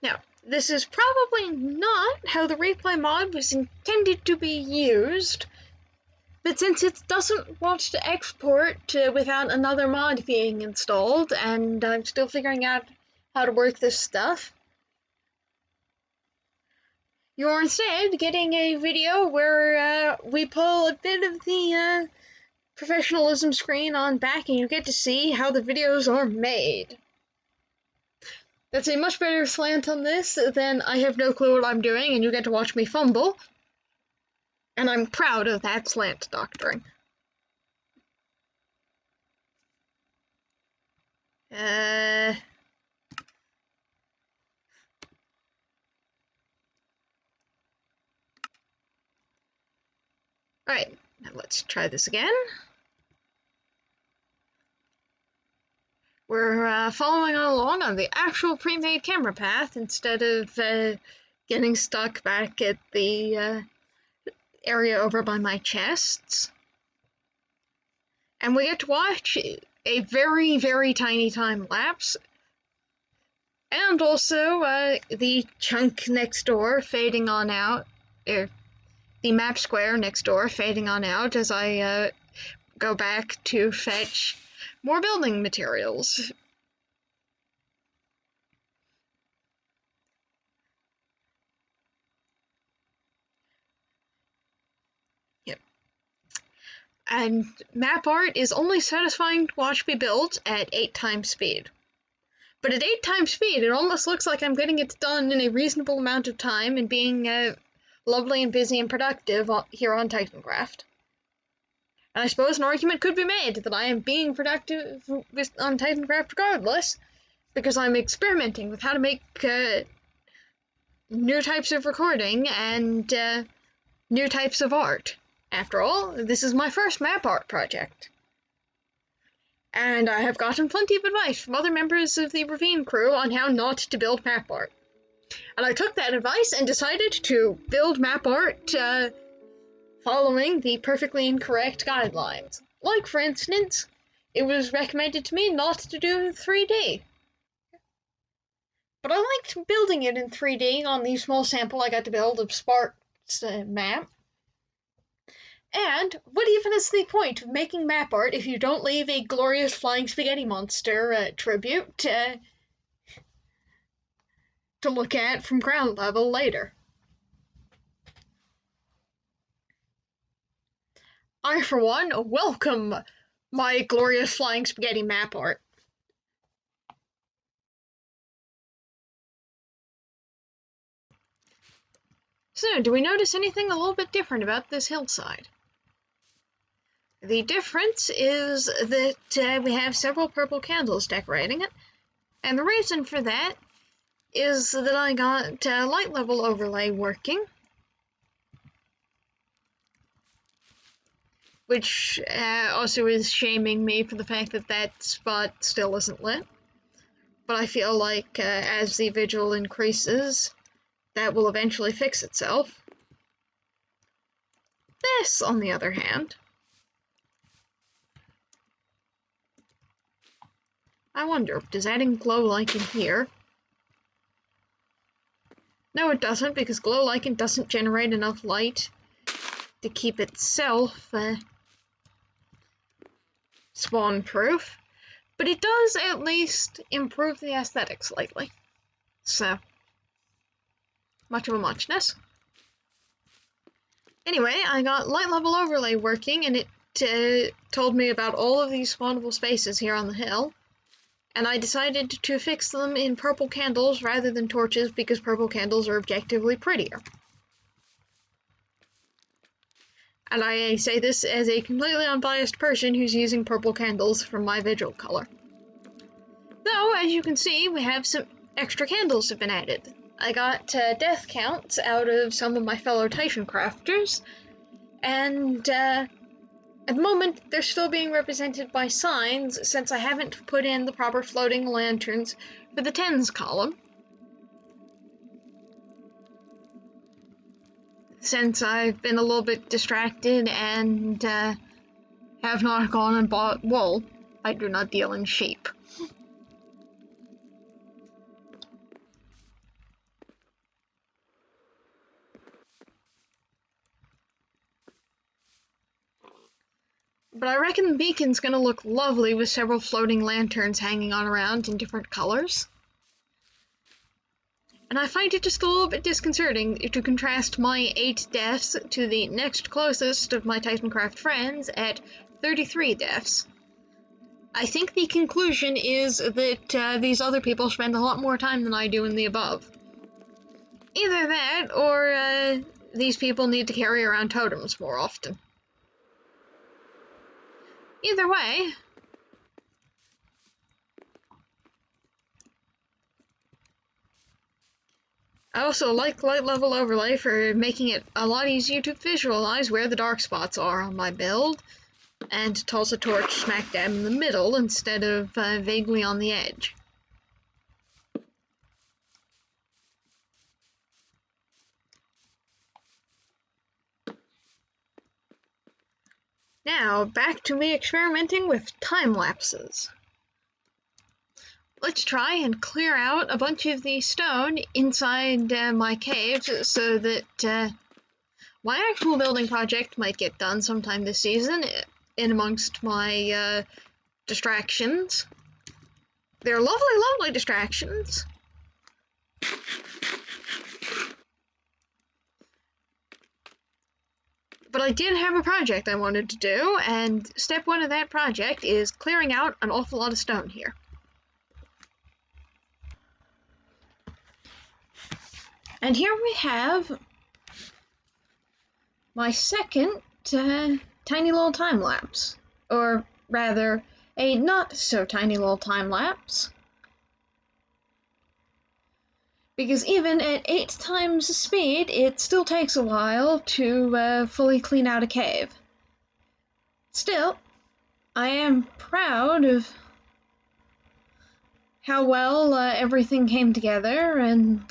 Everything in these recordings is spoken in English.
Now, this is probably not how the replay mod was intended to be used, but since it doesn't want to export without another mod being installed, and I'm still figuring out how to work this stuff, you're instead getting a video where we pull a bit of the professionalism screen on back and you get to see how the videos are made. That's a much better slant on this than I have no clue what I'm doing and you get to watch me fumble. And I'm proud of that slant doctoring. Alright, now let's try this again. We're following along on the actual pre-made camera path instead of getting stuck back at the area over by my chests. And we get to watch a very, very tiny time lapse. And also the chunk next door fading on out. The map square next door fading on out as I go back to fetch more building materials. Yep. And map art is only satisfying to watch me build at 8 times speed. But at 8 times speed, it almost looks like I'm getting it done in a reasonable amount of time and being lovely and busy and productive here on Titancraft. And I suppose an argument could be made that I am being productive on Titancraft regardless, because I'm experimenting with how to make new types of recording and new types of art. After all, this is my first map art project. And I have gotten plenty of advice from other members of the Ravine crew on how not to build map art. And I took that advice and decided to build map art following the perfectly incorrect guidelines. Like, for instance, it was recommended to me not to do 3D. But I liked building it in 3D on the small sample I got to build of Spark's map. And what even is the point of making map art if you don't leave a glorious flying spaghetti monster tribute to look at from ground level later? I, for one, welcome my glorious flying spaghetti map art. So, do we notice anything a little bit different about this hillside? The difference is that we have several purple candles decorating it, and the reason for that is that I got light level overlay working, which also is shaming me for the fact that that spot still isn't lit. But I feel like as the vigil increases, that will eventually fix itself. This, on the other hand, I wonder, does adding glow lichen here? No, it doesn't, because glow lichen doesn't generate enough light to keep itself spawn-proof, but it does at least improve the aesthetic slightly. So, much of a muchness. Anyway, I got light level overlay working, and it told me about all of these spawnable spaces here on the hill. And I decided to fix them in purple candles rather than torches because purple candles are objectively prettier. And I say this as a completely unbiased person who's using purple candles from my vigil color. Though, as you can see, we have some extra candles have been added. I got death counts out of some of my fellow Titancrafters, and at the moment, they're still being represented by signs, since I haven't put in the proper floating lanterns for the tens column. Since I've been a little bit distracted and have not gone and bought wool. I do not deal in sheep. But I reckon the beacon's gonna look lovely with several floating lanterns hanging on around in different colors. And I find it just a little bit disconcerting to contrast my 8 deaths to the next closest of my Titancraft friends at 33 deaths. I think the conclusion is that these other people spend a lot more time than I do in the above. Either that, or these people need to carry around totems more often. Either way, I also like Light Level Overlay for making it a lot easier to visualize where the dark spots are on my build, and to toss a torch smack dab in the middle instead of vaguely on the edge. Now, back to me experimenting with time lapses. Let's try and clear out a bunch of the stone inside my cave so that my actual building project might get done sometime this season in amongst my distractions. They're lovely, lovely distractions. But I did have a project I wanted to do, and step 1 of that project is clearing out an awful lot of stone here. And here we have my second tiny little time lapse, or rather, a not so tiny little time lapse. Because even at 8 times the speed, it still takes a while to fully clean out a cave. Still, I am proud of how well everything came together and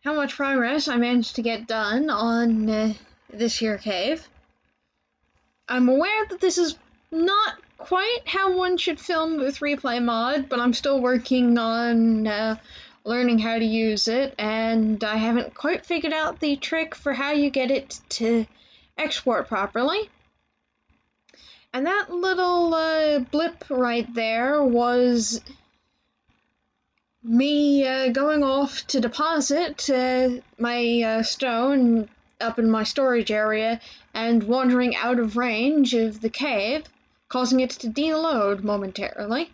how much progress I managed to get done on this here cave. I'm aware that this is not quite how one should film with replay mod, but I'm still working on learning how to use it, and I haven't quite figured out the trick for how you get it to export properly. And that little blip right there was me going off to deposit my stone up in my storage area and wandering out of range of the cave, causing it to deload momentarily.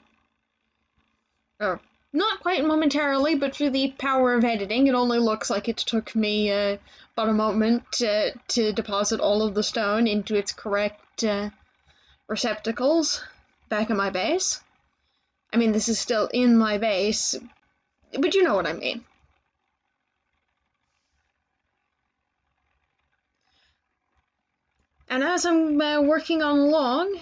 Or, not quite momentarily, but through the power of editing, it only looks like it took me about a moment to deposit all of the stone into its correct receptacles back in my base. I mean, this is still in my base, but you know what I mean. And as I'm working on along,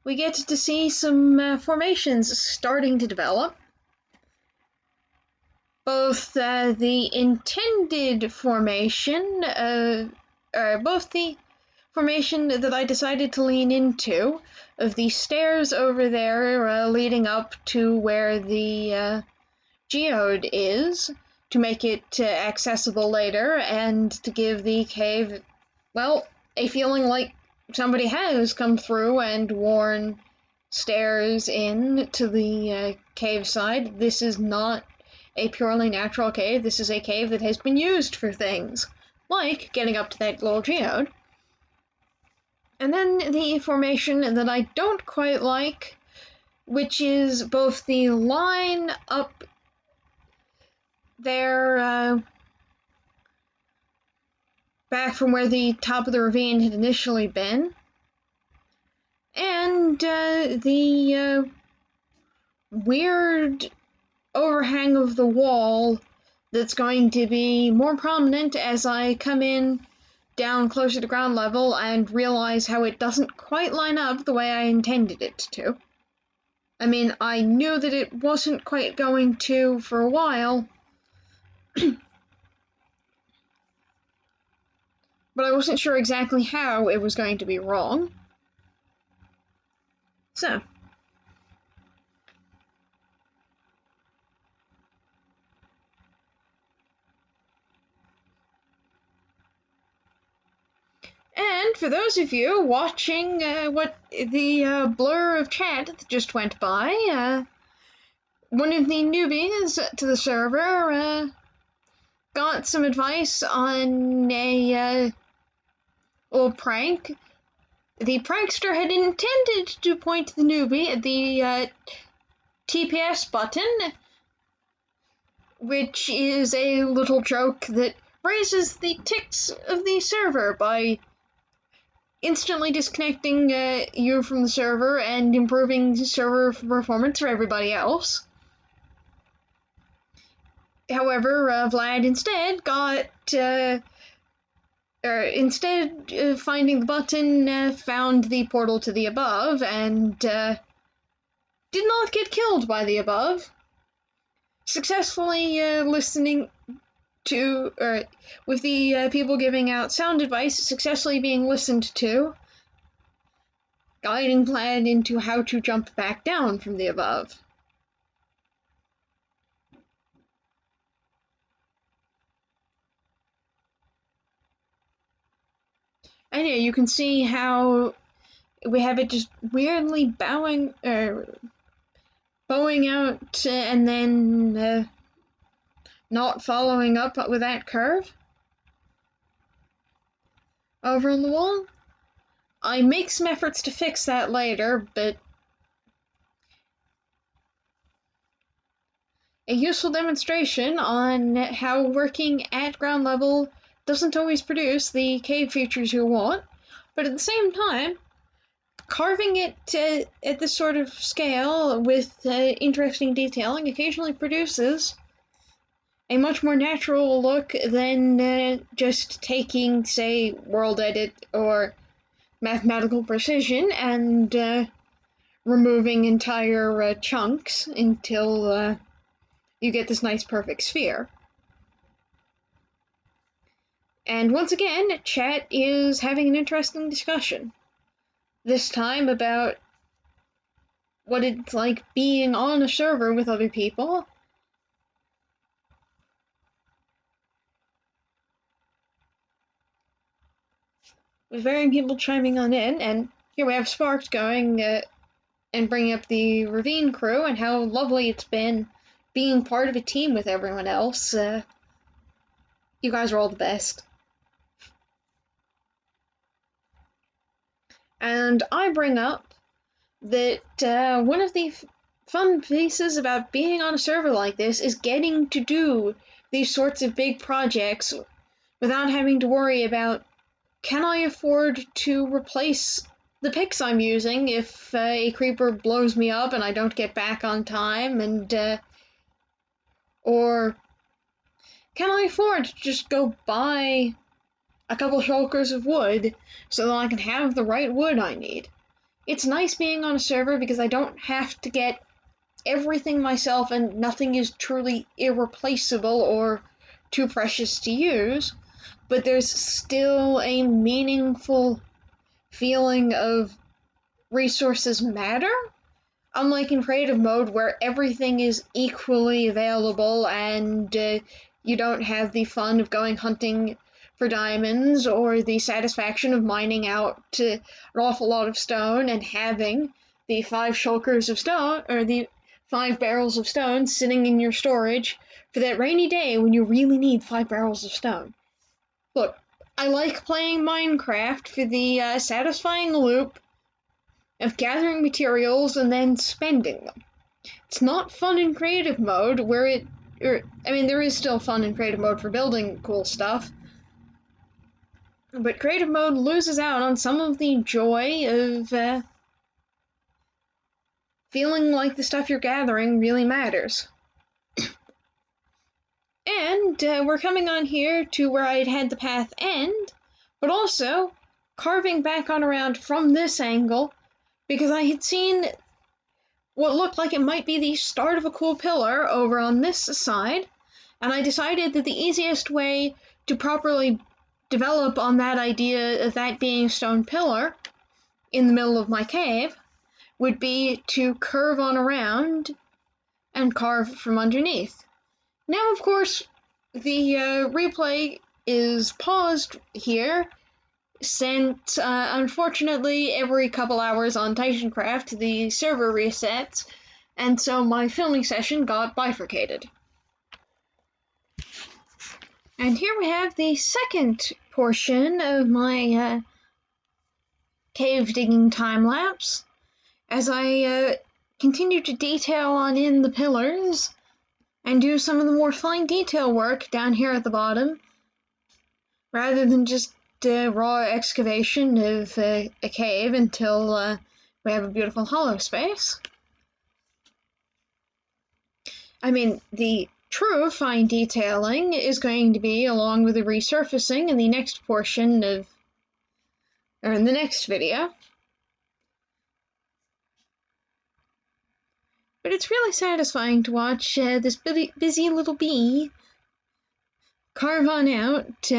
we get to see some formations starting to develop. Both the intended formation, both the formation that I decided to lean into, of the stairs over there leading up to where the geode is, to make it accessible later, and to give the cave, well, a feeling like somebody has come through and worn stairs in to the cave side. This is not a purely natural cave. This is a cave that has been used for things, like getting up to that little geode. And then the formation that I don't quite like, which is both the line up there back from where the top of the ravine had initially been, and the weird overhang of the wall that's going to be more prominent as I come in down closer to ground level and realize how it doesn't quite line up the way I intended it to. I mean, I knew that it wasn't quite going to for a while, but I wasn't sure exactly how it was going to be wrong. So, and And for those of you watching what the blur of chat that just went by, one of the newbies to the server got some advice on a little prank. The prankster had intended to point the newbie at the TPS button, which is a little joke that raises the ticks of the server by instantly disconnecting you from the server and improving server performance for everybody else. However, Vlad instead instead of finding the button, found the portal to the above and did not get killed by the above, successfully listening to, with the people giving out sound advice successfully being listened to, guiding Vlad into how to jump back down from the above. And yeah, you can see how we have it just weirdly bowing out and then not following up with that curve over on the wall. I make some efforts to fix that later, but a useful demonstration on how working at ground level doesn't always produce the cave features you want, but at the same time, carving it at this sort of scale with interesting detailing occasionally produces a much more natural look than just taking, say, world edit or mathematical precision and removing entire chunks until you get this nice perfect sphere. And once again, chat is having an interesting discussion. This time about what it's like being on a server with other people. With varying people chiming on in, and here we have Sparks going and bringing up the Ravine crew and how lovely it's been being part of a team with everyone else. You guys are all the best. And I bring up that one of the fun pieces about being on a server like this is getting to do these sorts of big projects without having to worry about, can I afford to replace the picks I'm using if a creeper blows me up and I don't get back on time, and or can I afford to just go buy a couple shulkers of wood so that I can have the right wood I need. It's nice being on a server because I don't have to get everything myself and nothing is truly irreplaceable or too precious to use, but there's still a meaningful feeling of resources matter, unlike in creative mode where everything is equally available and you don't have the fun of going hunting for diamonds or the satisfaction of mining out an awful lot of stone and having the 5 shulkers of stone or the 5 barrels of stone sitting in your storage for that rainy day when you really need 5 barrels of stone. Look, I like playing Minecraft for the satisfying loop of gathering materials and then spending them. It's not fun in creative mode where there is still fun in creative mode for building cool stuff, but creative mode loses out on some of the joy of feeling like the stuff you're gathering really matters. And we're coming on here to where I'd had the path end, but also carving back on around from this angle because I had seen what looked like it might be the start of a cool pillar over on this side, and I decided that the easiest way to properly develop on that idea of that being a stone pillar in the middle of my cave would be to curve on around and carve from underneath. Now, of course, the replay is paused here since, unfortunately, every couple hours on Titancraft, the server resets, and so my filming session got bifurcated. And here we have the second portion of my cave digging time lapse, as I continue to detail on in the pillars and do some of the more fine detail work down here at the bottom, rather than just raw excavation of a cave until we have a beautiful hollow space. I mean, the true fine detailing is going to be along with the resurfacing in the next portion of, or in the next video. But it's really satisfying to watch this busy little bee carve on out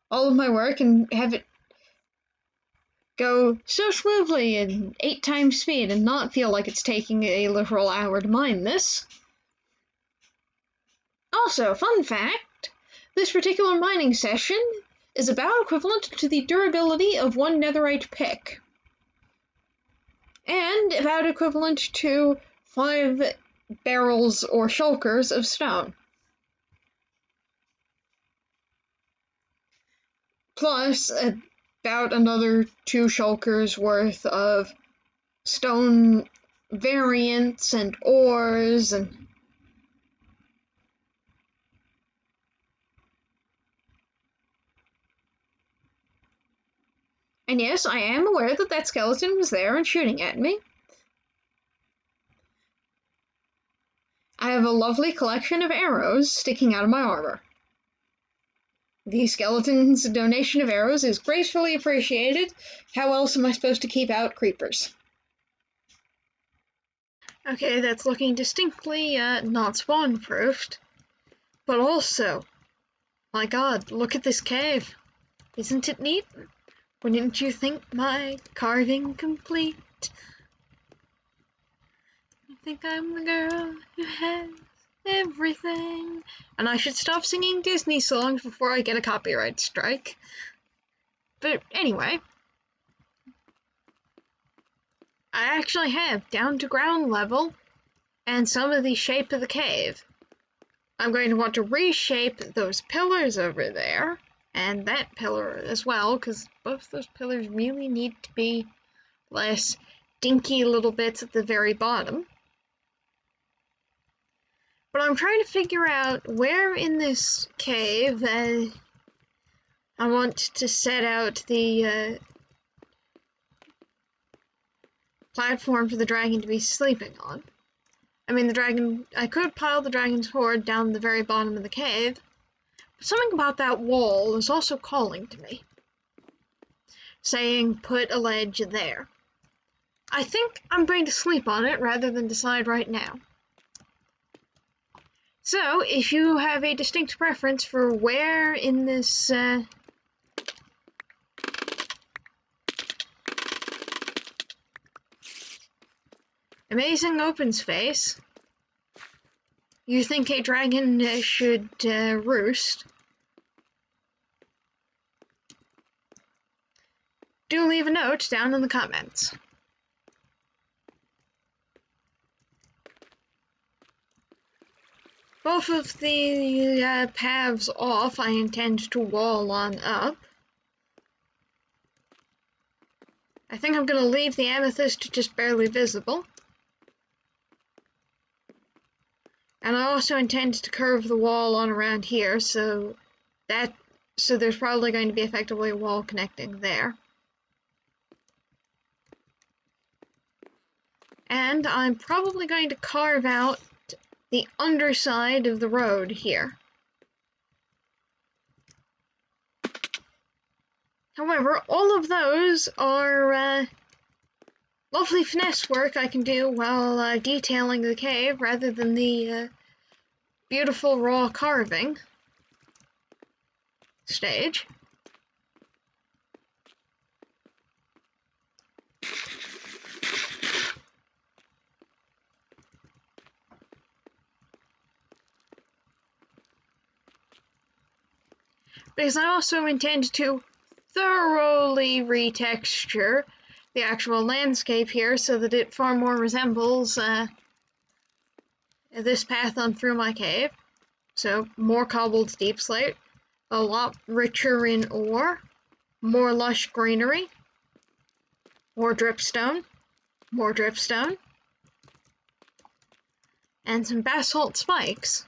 all of my work and have it go so smoothly at 8 times speed and not feel like it's taking a literal hour to mine this. Also, fun fact, this particular mining session is about equivalent to the durability of 1 netherite pick, and about equivalent to 5 barrels or shulkers of stone. Plus, about another 2 shulkers worth of stone variants and ores and yes, I am aware that that skeleton was there and shooting at me. I have a lovely collection of arrows sticking out of my armor. The skeleton's donation of arrows is gracefully appreciated. How else am I supposed to keep out creepers? Okay, that's looking distinctly not spawn-proofed. But also, my god, look at this cave. Isn't it neat? Wouldn't you think my carving complete? I think I'm the girl who has everything. And I should stop singing Disney songs before I get a copyright strike. But anyway, I actually have down to ground level and some of the shape of the cave. I'm going to want to reshape those pillars over there and that pillar as well, because both those pillars really need to be less dinky little bits at the very bottom. But I'm trying to figure out where in this cave I want to set out the platform for the dragon to be sleeping on. I mean, I could pile the dragon's hoard down the very bottom of the cave, but something about that wall is also calling to me, saying put a ledge there. I think I'm going to sleep on it rather than decide right now. So, if you have a distinct preference for where in this amazing open space you think a dragon should roost, do leave a note down in the comments. Both of the paths off I intend to wall on up. I think I'm going to leave the amethyst just barely visible. And I also intend to curve the wall on around here, so there's probably going to be effectively a wall connecting there. And I'm probably going to carve out the underside of the road here. However, all of those are lovely finesse work I can do while detailing the cave rather than the beautiful raw carving stage. Because I also intend to thoroughly retexture the actual landscape here so that it far more resembles this path on through my cave. So more cobbled deep slate, a lot richer in ore, more lush greenery, more dripstone, and some basalt spikes.